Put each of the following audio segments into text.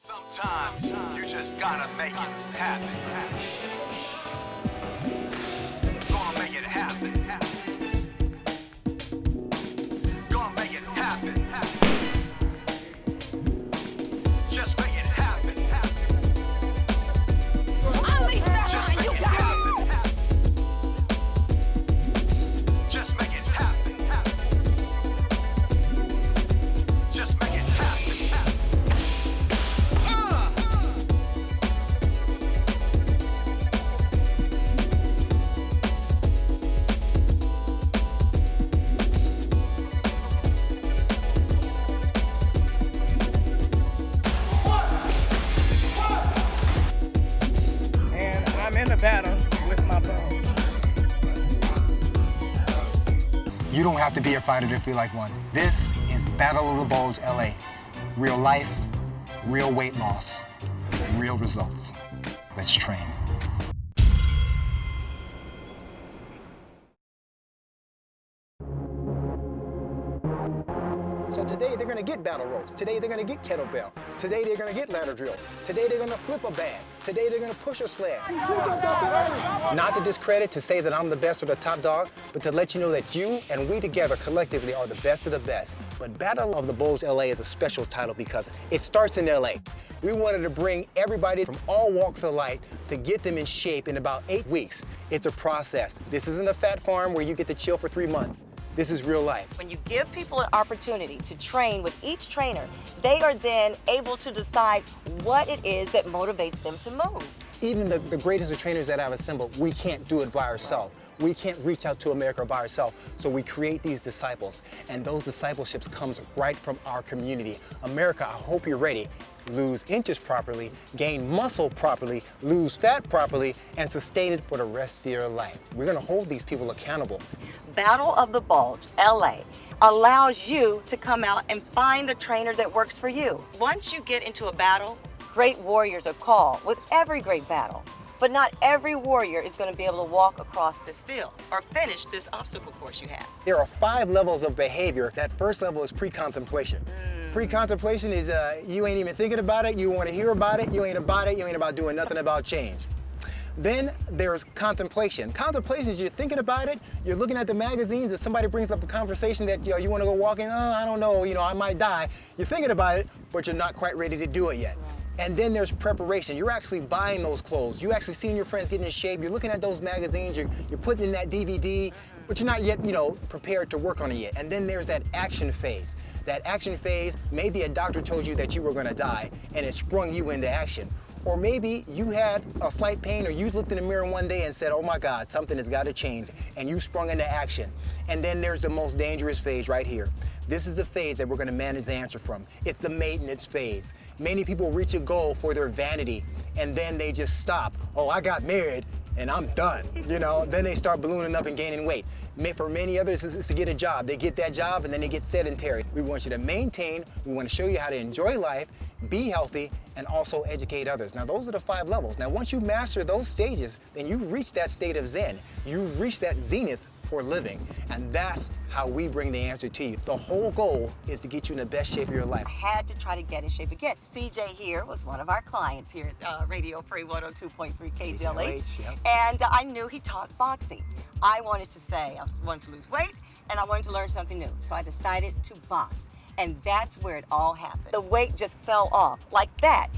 Sometimes you just gotta make it happen. Gonna make it happen. Gonna make it happen. Just make it happen. Unleash that line, you got it. Just make it happen. Just make it happen. I'm in a battle with my Bulge. You don't have to be a fighter to feel like one. This is Battle of the Bulge LA. Real life, real weight loss, real results. Let's train. So today they're gonna get battle ropes. Today they're gonna get kettlebell. Today they're gonna get ladder drills. Today they're gonna flip a bag. Today they're gonna push a sled. Not to discredit, to say that I'm the best or the top dog, but to let you know that you and we together collectively are the best of the best. But Battle of the Bulge LA is a special title because it starts in LA. We wanted to bring everybody from all walks of life to get them in shape in about 8 weeks. It's a process. This isn't a fat farm where you get to chill for 3 months. This is real life. When you give people an opportunity to train with each trainer, they are then able to decide what it is that motivates them to move. Even the greatest of trainers that I've assembled, we can't do it by ourselves. We can't reach out to America by ourselves. So we create these disciples, and those discipleships comes right from our community. America, I hope you're ready. Lose inches properly, gain muscle properly, lose fat properly, and sustain it for the rest of your life. We're gonna hold these people accountable. Battle of the Bulge LA allows you to come out and find the trainer that works for you. Once you get into a battle, great warriors are called with every great battle. But not every warrior is going to be able to walk across this field or finish this obstacle course you have. There are 5 levels of behavior. That first level is pre-contemplation. Pre-contemplation is you ain't even thinking about it, you want to hear about it, you ain't about it, you ain't about doing nothing about change. Then there's contemplation. Contemplation is you're thinking about it, you're looking at the magazines, if somebody brings up a conversation that you want to go walking, I don't know, I might die. You're thinking about it, but you're not quite ready to do it yet. And then there's preparation. You're actually buying those clothes. You actually seeing your friends getting in shape. You're looking at those magazines. You're putting in that DVD, but you're not yet, prepared to work on it yet. And then there's that action phase. That action phase, maybe a doctor told you that you were gonna die and it sprung you into action. Or maybe you had a slight pain, or you looked in the mirror one day and said, oh my God, something has got to change, and you sprung into action. And then there's the most dangerous phase right here. This is the phase that we're going to manage the answer from. It's the maintenance phase. Many people reach a goal for their vanity, and then they just stop. Oh, I got married, and I'm done. Then they start ballooning up and gaining weight. For many others, it's to get a job. They get that job, and then they get sedentary. We want you to maintain. We want to show you how to enjoy life, be healthy, and also educate others. Now, those are the 5 levels. Now, once you master those stages, then you've reached that state of Zen. You've reached that zenith for living. And that's how we bring the answer to you. The whole goal is to get you in the best shape of your life. I had to try to get in shape again. CJ here was one of our clients here at Radio Free 102.3 KGLH. Yep. And I knew he taught boxing. I wanted to lose weight, and I wanted to learn something new. So I decided to box. And that's where it all happened. The weight just fell off like that.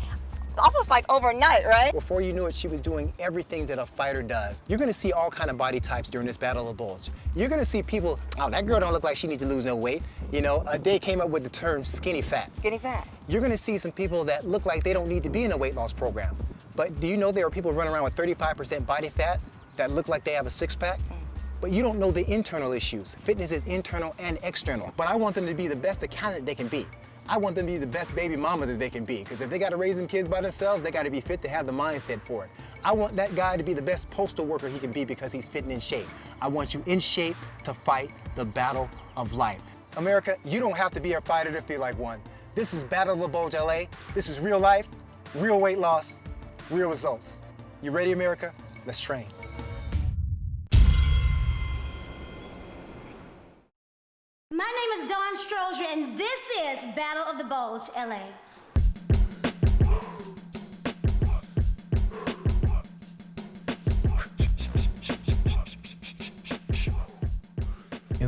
Almost like overnight, right? Before you knew it, she was doing everything that a fighter does. You're gonna see all kind of body types during this Battle of the Bulge. You're gonna see people, oh, that girl don't look like she needs to lose no weight. They came up with the term skinny fat. Skinny fat. You're gonna see some people that look like they don't need to be in a weight loss program. But do you know there are people running around with 35% body fat that look like they have a 6-pack? But you don't know the internal issues. Fitness is internal and external. But I want them to be the best accountant they can be. I want them to be the best baby mama that they can be, because if they got to raise them kids by themselves, they got to be fit to have the mindset for it. I want that guy to be the best postal worker he can be because he's fit and in shape. I want you in shape to fight the battle of life. America, you don't have to be a fighter to feel like one. This is Battle of the Bulge LA. This is real life, real weight loss, real results. You ready, America? Let's train. My name is Dawn Strozier, and this is Battle of the Bulge, LA.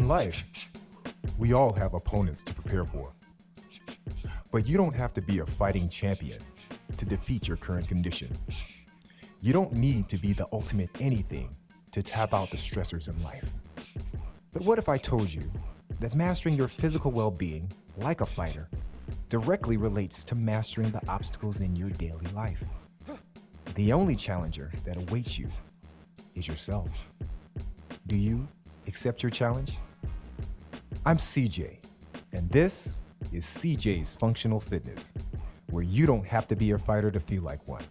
In life, we all have opponents to prepare for. But you don't have to be a fighting champion to defeat your current condition. You don't need to be the ultimate anything to tap out the stressors in life. But what if I told you that mastering your physical well-being, like a fighter, directly relates to mastering the obstacles in your daily life? The only challenger that awaits you is yourself. Do you accept your challenge? I'm CJ, and this is CJ's Functional Fitness, where you don't have to be a fighter to feel like one.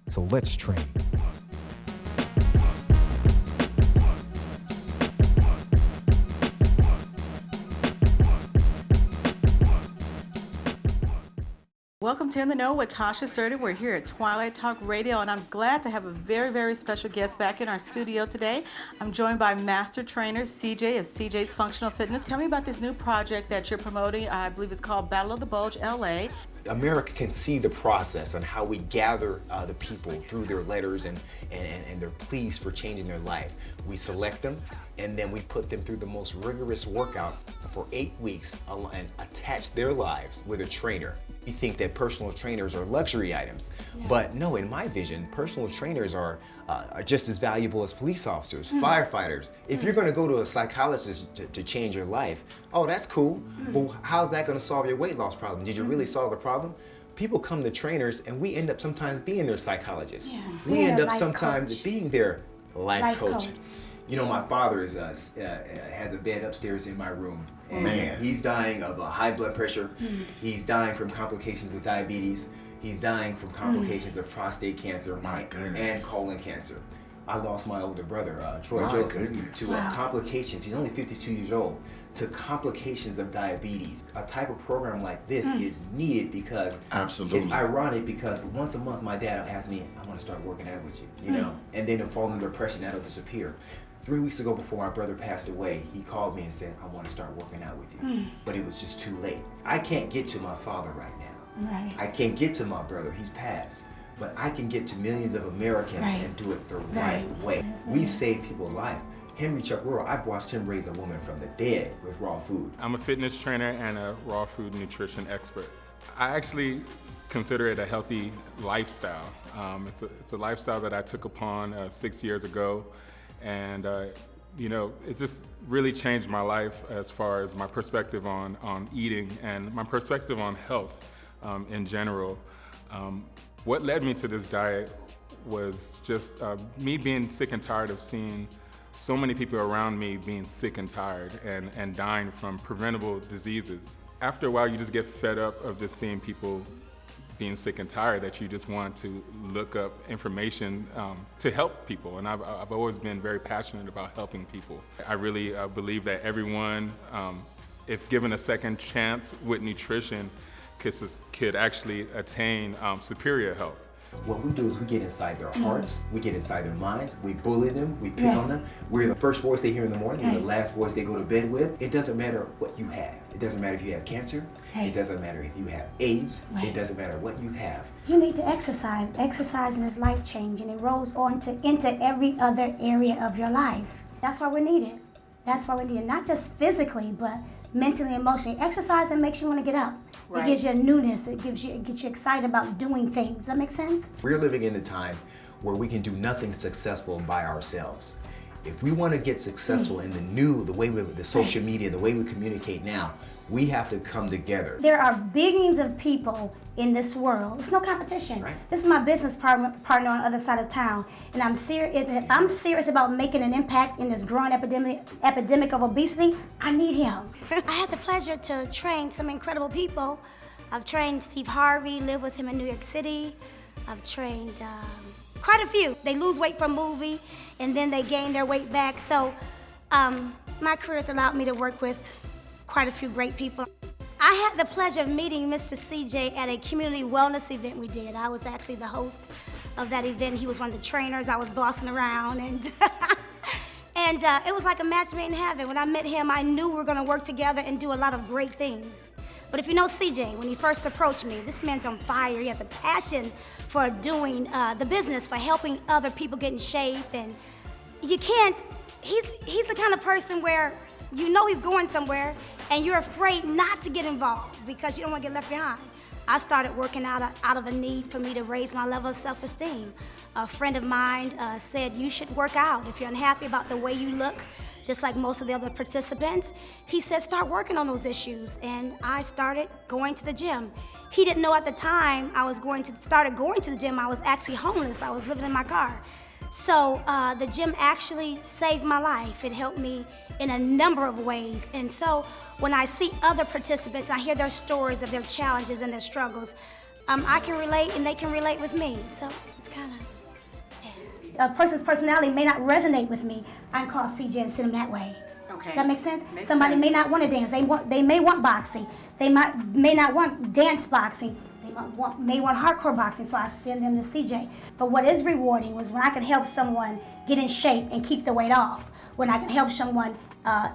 So let's train. Welcome to In the Know with Tasha Serta. We're here at Twilight Talk Radio, and I'm glad to have a very, very special guest back in our studio today. I'm joined by Master Trainer CJ of CJ's Functional Fitness. Tell me about this new project that you're promoting. I believe it's called Battle of the Bulge, LA. America can see the process on how we gather the people through their letters and their pleas for changing their life. We select them, and then we put them through the most rigorous workout for 8 weeks and attach their lives with a trainer. We think that personal trainers are luxury items, but no, in my vision, personal trainers are just as valuable as police officers, firefighters. If you're gonna go to a psychologist to change your life, oh, that's cool, but how's that gonna solve your weight loss problem? Did you really solve the problem? People come to trainers and we end up sometimes being their psychologists. We end up sometimes being their life coach. You know, my father is has a bed upstairs in my room, and he's dying of high blood pressure. He's dying from complications with diabetes. He's dying from complications of prostate cancer and colon cancer. I lost my older brother, Troy Jocelyn, to complications. He's only 52 years old. To complications of diabetes. A type of program like this is needed because it's ironic because once a month my dad will ask me, I want to start working out with you, you know, and then he'll fall into depression, that'll disappear. 3 weeks ago before my brother passed away, he called me and said, I want to start working out with you. But it was just too late. I can't get to my father right now. I can't get to my brother, he's passed. But I can get to millions of Americans and do it the right way. We've saved people's lives. Henry Chuck Rural, I've watched him raise a woman from the dead with raw food. I'm a fitness trainer and a raw food nutrition expert. I actually consider it a healthy lifestyle. It's a lifestyle that I took upon 6 years ago, and you know, it just really changed my life as far as my perspective on eating and my perspective on health in general. What led me to this diet was just me being sick and tired of seeing so many people around me being sick and tired and dying from preventable diseases. After a while, you just get fed up of just seeing people being sick and tired that you just want to look up information to help people. And I've always been very passionate about helping people. I really believe that everyone, if given a second chance with nutrition, could actually attain superior health. What we do is we get inside their hearts, we get inside their minds, we bully them, we pick on them. We're the first voice they hear in the morning, we're the last voice they go to bed with. It doesn't matter what you have. It doesn't matter if you have cancer. It doesn't matter if you have AIDS. It doesn't matter what you have. You need to exercise. Exercising is life-changing. It rolls on into every other area of your life. That's why we need it. That's why we need it, not just physically, but mentally, emotionally. Exercising makes you want to get up. It gives you a newness. It gets you excited about doing things. Does that make sense? We're living in a time where we can do nothing successful by ourselves. If we want to get successful in the way with the social media, the way we communicate now, we have to come together. There are billions of people in this world. It's no competition. This is my business partner on the other side of town, and I'm serious. If I'm serious about making an impact in this growing epidemic of obesity, I need him. I had the pleasure to train some incredible people. I've trained Steve Harvey, lived with him in New York City. I've trained quite a few. They lose weight from movie, and then they gain their weight back. So my career has allowed me to work with quite a few great people. I had the pleasure of meeting Mr. CJ at a community wellness event we did. I was actually the host of that event. He was one of the trainers. I was bossing around, and and it was like a match made in heaven. When I met him, I knew we were gonna work together and do a lot of great things. But if you know CJ, when he first approached me, this man's on fire. He has a passion for doing the business, for helping other people get in shape, and you can't, he's the kind of person where you know he's going somewhere, and you're afraid not to get involved because you don't want to get left behind. I started working out of a need for me to raise my level of self-esteem. A friend of mine said, you should work out if you're unhappy about the way you look, just like most of the other participants. He said, start working on those issues, and I started going to the gym. He didn't know at the time I was started going to the gym, I was actually homeless. I was living in my car. So the gym actually saved my life. It helped me in a number of ways. And so when I see other participants, I hear their stories of their challenges and their struggles, I can relate and they can relate with me. So it's kind of, a person's personality may not resonate with me. I can call CJ and send them that way. Okay. Does that make sense? Makes Somebody sense. may not want to dance. They may want boxing. They may not want dance boxing. May want hardcore boxing, so I send them to CJ. But what is rewarding was when I can help someone get in shape and keep the weight off. When I can help someone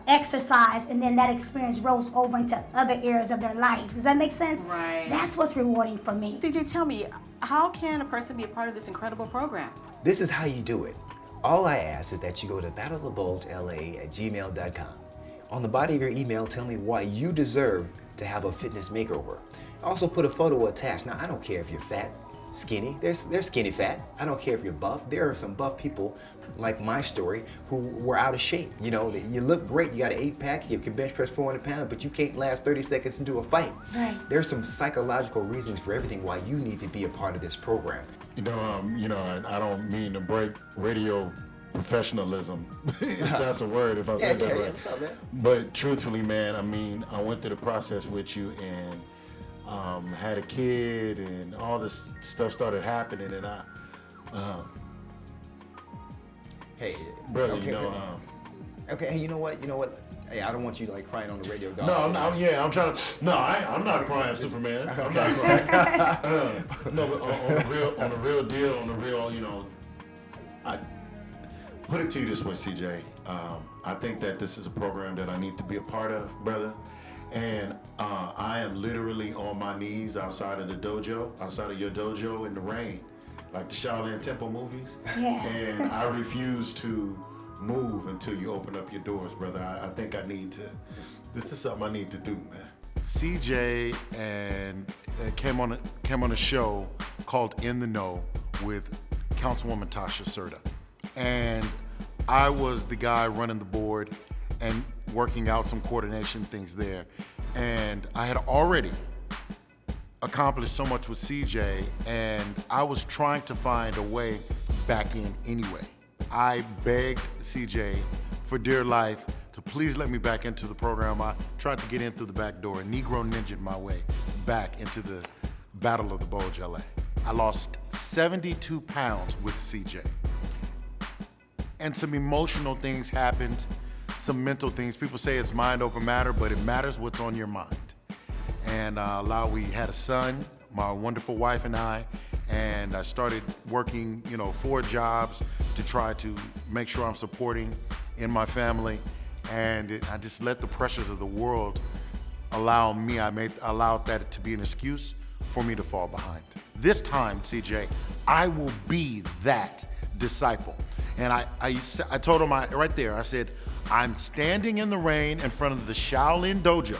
exercise, and then that experience rolls over into other areas of their life. Does that make sense? Right. That's what's rewarding for me. CJ, tell me, how can a person be a part of this incredible program? This is how you do it. All I ask is that you go to battleofthebulgela@gmail.com. On the body of your email, tell me why you deserve to have a fitness makeover. Also put a photo attached. Now, I don't care if you're fat, skinny. There's skinny fat. I don't care if you're buff. There are some buff people, like my story, who were out of shape. You know, you look great. You got an 8-pack. You can bench press 400 pounds, but you can't last 30 seconds into a fight. Right. There's some psychological reasons for everything why you need to be a part of this program. I don't mean to break radio professionalism, if that's a word, if I said that right. What's up, man? But truthfully, man, I mean, I went through the process with you and had a kid, and all this stuff started happening, and Hey, brother, okay, okay, hey, you know what? Hey, I don't want you like crying on the radio, dog. No, I'm not crying, Superman. I'm not crying. No, but on the real deal, I put it to you this way, CJ. I think that this is a program that I need to be a part of, brother. And I am literally on my knees outside of your dojo in the rain, like the Shaolin Temple movies. Yeah. And I refuse to move until you open up your doors, brother. I think I need to. This is something I need to do, man. CJ and came on a show called In the Know with Councilwoman Tasha Serta, and I was the guy running the board and working out some coordination things there. And I had already accomplished so much with CJ, and I was trying to find a way back in anyway. I begged CJ for dear life to please let me back into the program. I tried to get in through the back door, Negro ninja'd my way back into the Battle of the Bulge, LA. I lost 72 pounds with CJ. And some emotional things happened, some mental things. People say it's mind over matter, but it matters what's on your mind. And we had a son, my wonderful wife and I started working, 4 jobs to try to make sure I'm supporting in my family. And I just let the pressures of the world allowed that to be an excuse for me to fall behind. This time, CJ, I will be that disciple. And I told him right there, I said, I'm standing in the rain in front of the Shaolin Dojo.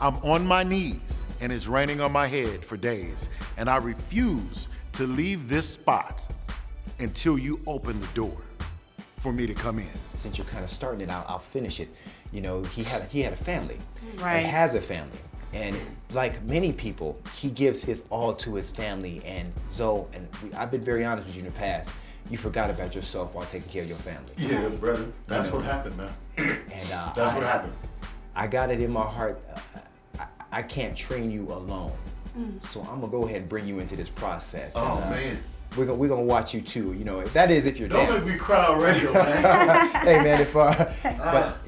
I'm on my knees and it's raining on my head for days. And I refuse to leave this spot until you open the door for me to come in. Since you're kind of starting it, I'll finish it. He had a family. Right. And has a family. And like many people, he gives his all to his family. And Zoe, I've been very honest with you in the past, you forgot about yourself while taking care of your family. Yeah, brother. That's what happened, man. And that's what happened. I got it in my heart. I can't train you alone. So I'm gonna go ahead and bring you into this process. Oh, and, man. We're gonna watch you too. That is if you're down. Don't make me cry on radio, man. Hey, man, but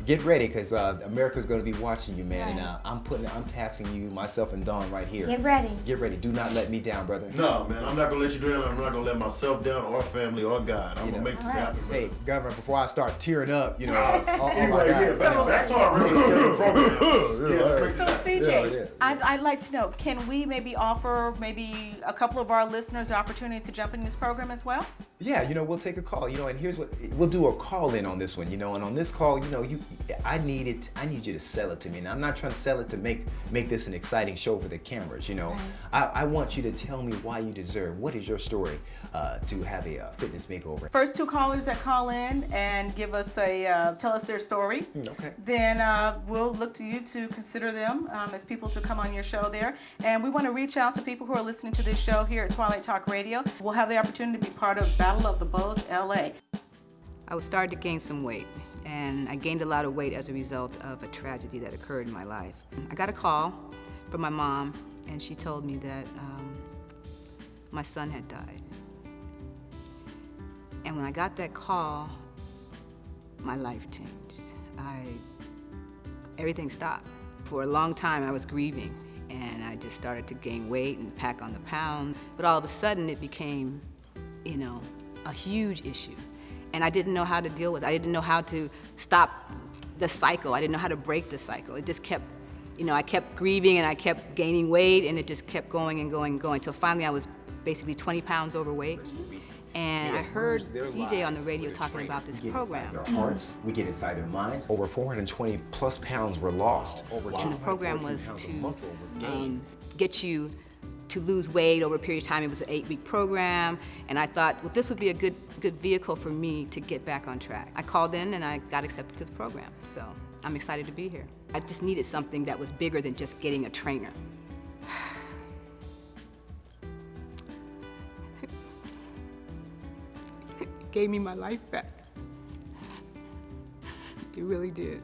get ready, because America's gonna be watching you, man. Right. And I'm tasking you, myself and Dawn right here. Get ready. Get ready. Do not let me down, brother. No, man, I'm not gonna let you down. I'm not gonna let myself down, or family, or God. I'm gonna make this happen, brother. Hey, Governor, before I start tearing up, oh my Anyway, God. yeah, that's all really program. So CJ, I'd like to know, can we maybe offer a couple of our listeners the opportunity to jump in this program as well? Yeah, we'll take a call, and here's what we'll do: a call in on this one, and on this call, you I need you to sell it to me. And I'm not trying to sell it to make this an exciting show for the cameras, you know. Right. I want you to tell me why you deserve, what is your story to have a fitness makeover. First 2 callers that call in and give us tell us their story. Okay. Then we'll look to you to consider them as people to come on your show there. And we want to reach out to people who are listening to this show here at Twilight Talk Radio. We'll have the opportunity to be part of Battle of the Bulge, LA. I was starting to gain some weight, and I gained a lot of weight as a result of a tragedy that occurred in my life. I got a call from my mom, and she told me that my son had died. And when I got that call, my life changed. Everything stopped. For a long time, I was grieving, and I just started to gain weight and pack on the pound. But all of a sudden, it became, you know, a huge issue. And I didn't know how to deal with it. I didn't know how to stop the cycle. I didn't know how to break the cycle. It just kept, you know, I kept grieving and I kept gaining weight, and it just kept going and going and going until finally I was basically 20 pounds overweight. And I heard CJ on the radio talking about this program. Their hearts, we get inside their minds. Over 420 plus pounds were lost. And the program was to get you to lose weight over a period of time. It was an 8-week program, and I thought, well, this would be a good vehicle for me to get back on track. I called in and I got accepted to the program, so I'm excited to be here. I just needed something that was bigger than just getting a trainer. It gave me my life back. It really did.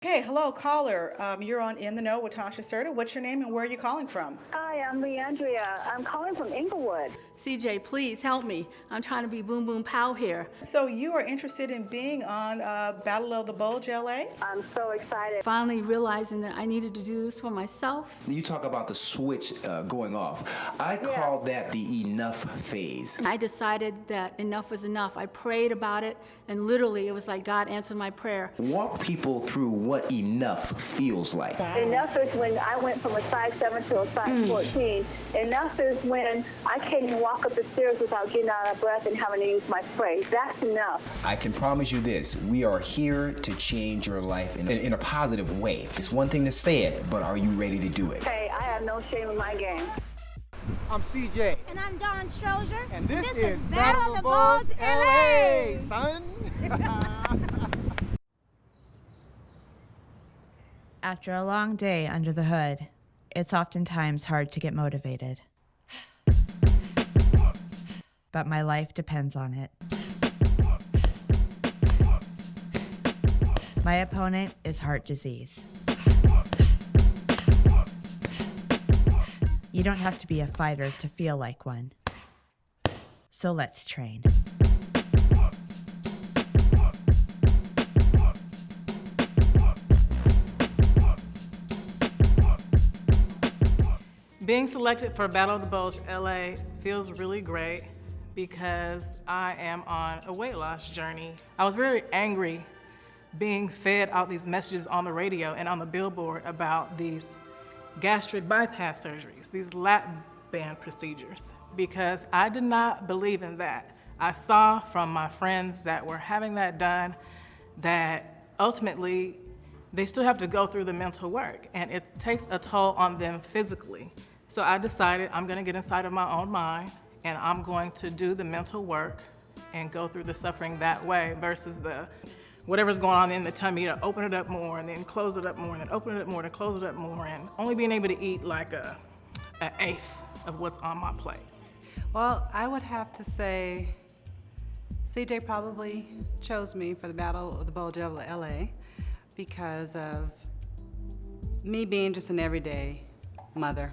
Okay, hello, caller. You're on In the Know with Tasha Serta. What's your name and where are you calling from? Hi, I'm Leandria. I'm calling from Inglewood. CJ, please help me. I'm trying to be boom boom pow here. So you are interested in being on Battle of the Bulge, LA? I'm so excited. Finally realizing that I needed to do this for myself. You talk about the switch going off. I call that the enough phase. I decided that enough was enough. I prayed about it, and literally it was like God answered my prayer. Walk people through what enough feels like. Enough is when I went from a size 7 to a size 14. Enough is when I can't even walk up the stairs without getting out of breath and having to use my spray. That's enough. I can promise you this, we are here to change your life in a positive way. It's one thing to say it, but are you ready to do it? Hey, I have no shame in my game. I'm CJ. And I'm Dawn Strozier. And this is Battle of the Bulge, LA, son. After a long day under the hood, it's oftentimes hard to get motivated. But my life depends on it. My opponent is heart disease. You don't have to be a fighter to feel like one. So let's train. Being selected for Battle of the Bulge LA feels really great because I am on a weight loss journey. I was very angry being fed out these messages on the radio and on the billboard about these gastric bypass surgeries, these lap band procedures, because I did not believe in that. I saw from my friends that were having that done that ultimately they still have to go through the mental work, and it takes a toll on them physically. So I decided I'm gonna get inside of my own mind, and I'm going to do the mental work and go through the suffering that way versus the whatever's going on in the tummy, to open it up more and then close it up more and then open it up more and close it up more, and only being able to eat like an eighth of what's on my plate. Well, I would have to say CJ probably chose me for the Battle of the Bulge of LA because of me being just an everyday mother.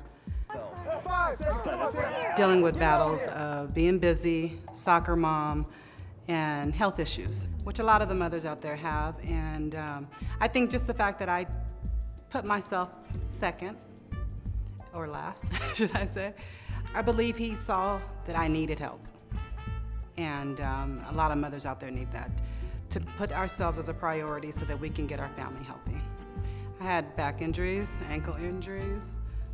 Dealing with battles of being busy, soccer mom, and health issues, which a lot of the mothers out there have. And I think just the fact that I put myself second, or last, should I say, I believe he saw that I needed help. And a lot of mothers out there need that, to put ourselves as a priority so that we can get our family healthy. I had back injuries, ankle injuries.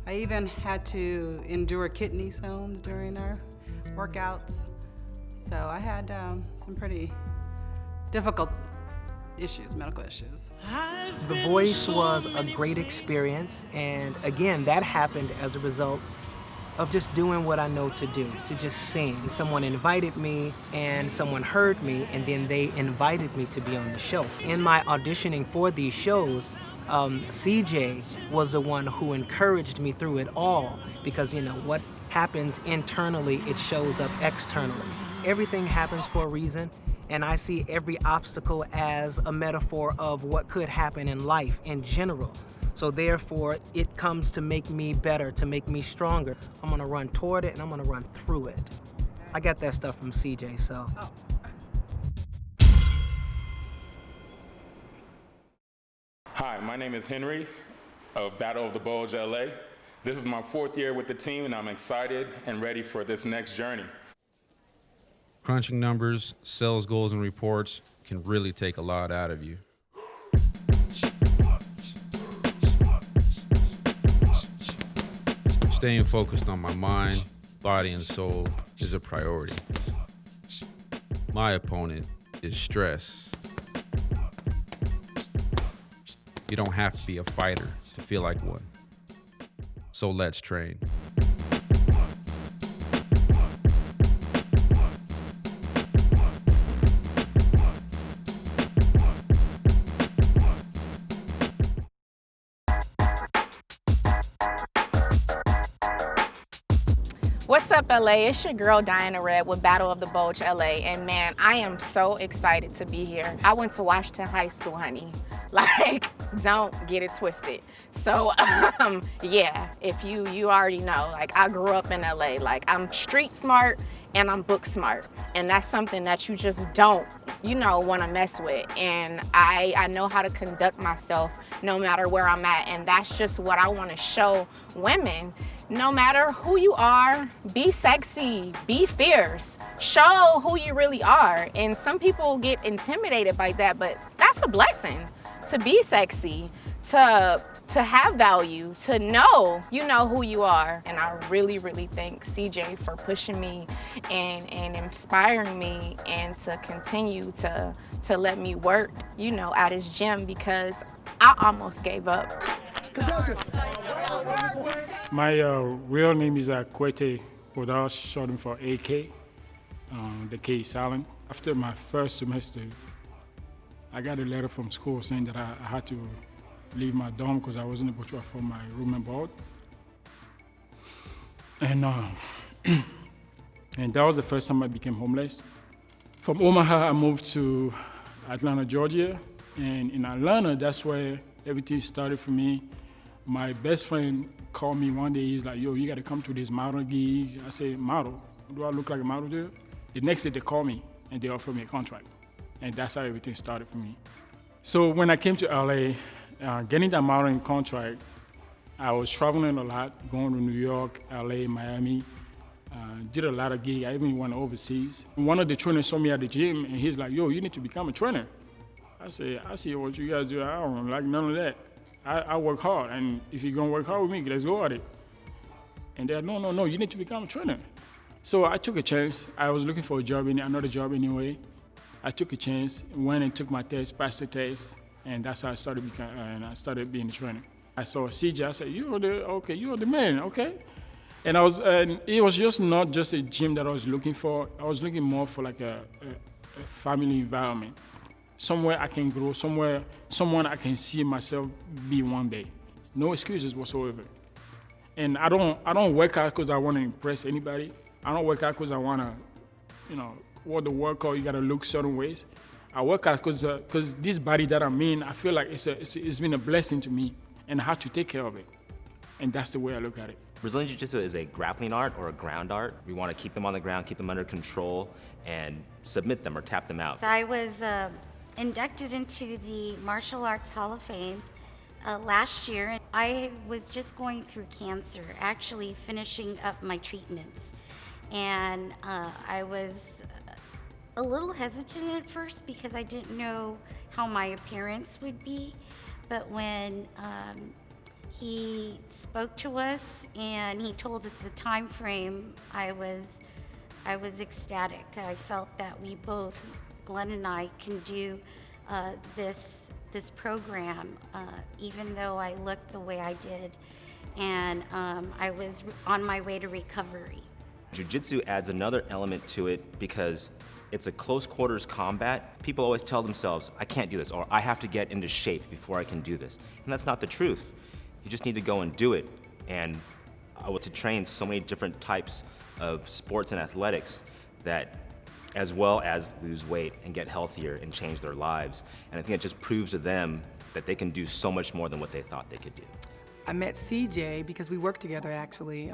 I even had to endure kidney stones during our workouts. So I had some pretty difficult issues, medical issues. The Voice was a great experience, and again, that happened as a result of just doing what I know to do, to just sing. Someone invited me, and someone heard me, and then they invited me to be on the show. In my auditioning for these shows, CJ was the one who encouraged me through it all, because what happens internally, it shows up externally. Everything happens for a reason, and I see every obstacle as a metaphor of what could happen in life in general. So therefore, it comes to make me better, to make me stronger. I'm gonna run toward it and I'm gonna run through it. I got that stuff from CJ, so. Hi, my name is Henry of Battle of the Bulge, LA. This is my 4th year with the team, and I'm excited and ready for this next journey. Crunching numbers, sales goals, and reports can really take a lot out of you. Staying focused on my mind, body, and soul is a priority. My opponent is stress. You don't have to be a fighter to feel like one. So let's train. What's up, LA? It's your girl Diana Red with Battle of the Bulge, LA. And man, I am so excited to be here. I went to Washington High School, honey. Like, don't get it twisted. So, yeah, if you already know, like, I grew up in LA. Like, I'm street smart and I'm book smart. And that's something that you just don't, want to mess with. And I know how to conduct myself no matter where I'm at. And that's just what I want to show women. No matter who you are, be sexy, be fierce, show who you really are. And some people get intimidated by that, but that's a blessing. To be sexy, to have value, to know who you are. And I really, really thank CJ for pushing me and inspiring me, and to continue to let me work, at his gym, because I almost gave up. My real name is Kwete, but I was shortened for AK. The K is silent. After my first semester, I got a letter from school saying that I had to leave my dorm because I wasn't able to afford my room and board. And and that was the first time I became homeless. From Omaha, I moved to Atlanta, Georgia. And in Atlanta, that's where everything started for me. My best friend called me one day. He's like, yo, you got to come to this model gig. I said, model? Do I look like a model there? The next day they called me and they offered me a contract. And that's how everything started for me. So when I came to LA, getting that modeling contract, I was traveling a lot, going to New York, LA, Miami, did a lot of gigs. I even went overseas. One of the trainers saw me at the gym and he's like, yo, you need to become a trainer. I said, I see what you guys do. I don't like none of that. I work hard, and if you're gonna work hard with me, let's go at it. And they're no, you need to become a trainer. So I took a chance. I was looking for another job anyway. I took a chance, went and took my test, passed the test, and that's how I started being a trainer. I saw CJ, I said, you're the man, okay? And it was just not just a gym that I was looking for. I was looking more for like a family environment. Somewhere I can grow, someone I can see myself be one day. No excuses whatsoever. And I don't work out because I want to impress anybody. I don't work out because I want to, what the word called, you got to look certain ways. I work out because this body that I'm in, I feel like it's been a blessing to me, and I have to take care of it. And that's the way I look at it. Brazilian Jiu-Jitsu is a grappling art or a ground art. We want to keep them on the ground, keep them under control, and submit them or tap them out. So I was inducted into the Martial Arts Hall of Fame last year. I was just going through cancer, actually finishing up my treatments. And I was a little hesitant at first because I didn't know how my appearance would be. But when he spoke to us and he told us the time frame, I was ecstatic. I felt that we both, Glenn and I, can do this program, even though I looked the way I did, and I was on my way to recovery. Jiu-jitsu adds another element to it because it's a close quarters combat. People always tell themselves, I can't do this, or I have to get into shape before I can do this. And that's not the truth. You just need to go and do it. And I want to train so many different types of sports and athletics that, as well as lose weight and get healthier and change their lives. And I think it just proves to them that they can do so much more than what they thought they could do. I met CJ because we worked together actually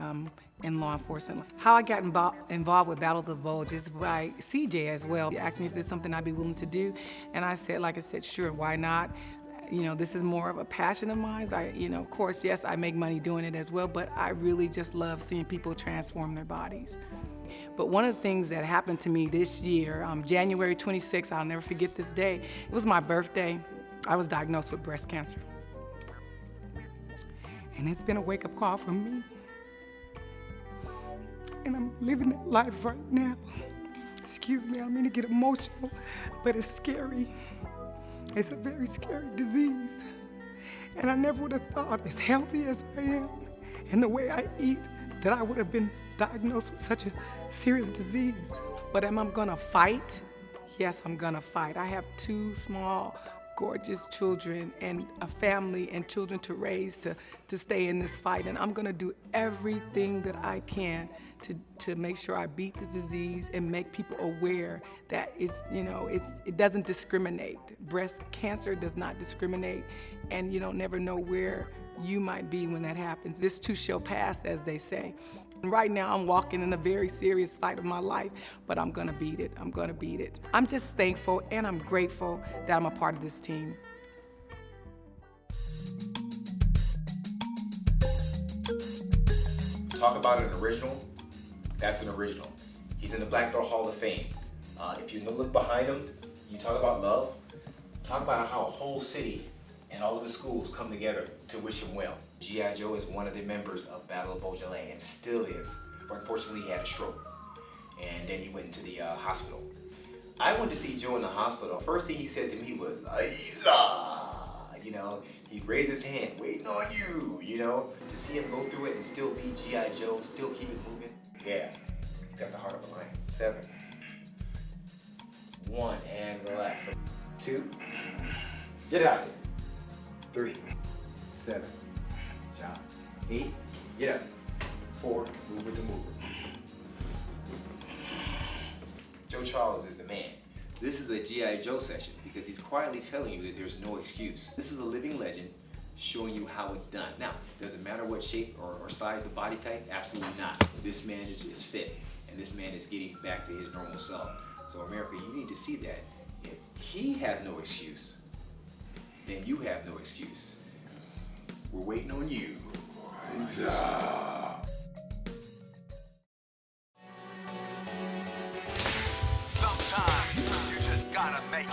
in law enforcement. How I got involved with Battle of the Bulge is by CJ as well. He asked me if there's something I'd be willing to do, and I said, like I said, sure, why not? You know, this is more of a passion of mine. Of course, yes, I make money doing it as well, but I really just love seeing people transform their bodies. But one of the things that happened to me this year, January 26th, I'll never forget this day. It was my birthday. I was diagnosed with breast cancer. And it's been a wake-up call for me. And I'm living that life right now. Excuse me, I don't mean to get emotional, but it's scary. It's a very scary disease. And I never would have thought, as healthy as I am and the way I eat, that I would have been diagnosed with such a serious disease. But am I gonna fight? Yes, I'm gonna fight. I have 2 small, gorgeous children and a family and children to raise to stay in this fight. And I'm gonna do everything that I can to make sure I beat this disease and make people aware that it doesn't discriminate. Breast cancer does not discriminate, and you don't never know where you might be when that happens. This too shall pass, as they say. And right now I'm walking in a very serious fight of my life, but I'm gonna beat it. I'm gonna beat it. I'm just thankful and I'm grateful that I'm a part of this team. Talk about an original, that's an original. He's in the Black Belt Hall of Fame. If you look behind him, you talk about love, talk about how a whole city and all of the schools come together to wish him well. G.I. Joe is one of the members of Battle of Bulge, LA, and still is. Unfortunately, he had a stroke, and then he went into the hospital. I went to see Joe in the hospital. First thing he said to me was, Aiza! He raised his hand, waiting on you, to see him go through it and still be G.I. Joe, still keep it moving. Yeah, he's got the heart of a lion. 7. 1, and relax. 2, get it out there. 3, 7, chop. 8, get up. 4, move it to move it. Joe Charles is the man. This is a G.I. Joe session because he's quietly telling you that there's no excuse. This is a living legend showing you how it's done. Now, does it matter what shape or size the body type? Absolutely not. This man is fit, and this man is getting back to his normal self. So America, you need to see that. If he has no excuse, then you have no excuse. We're waiting on you. Sometimes you just gotta make it.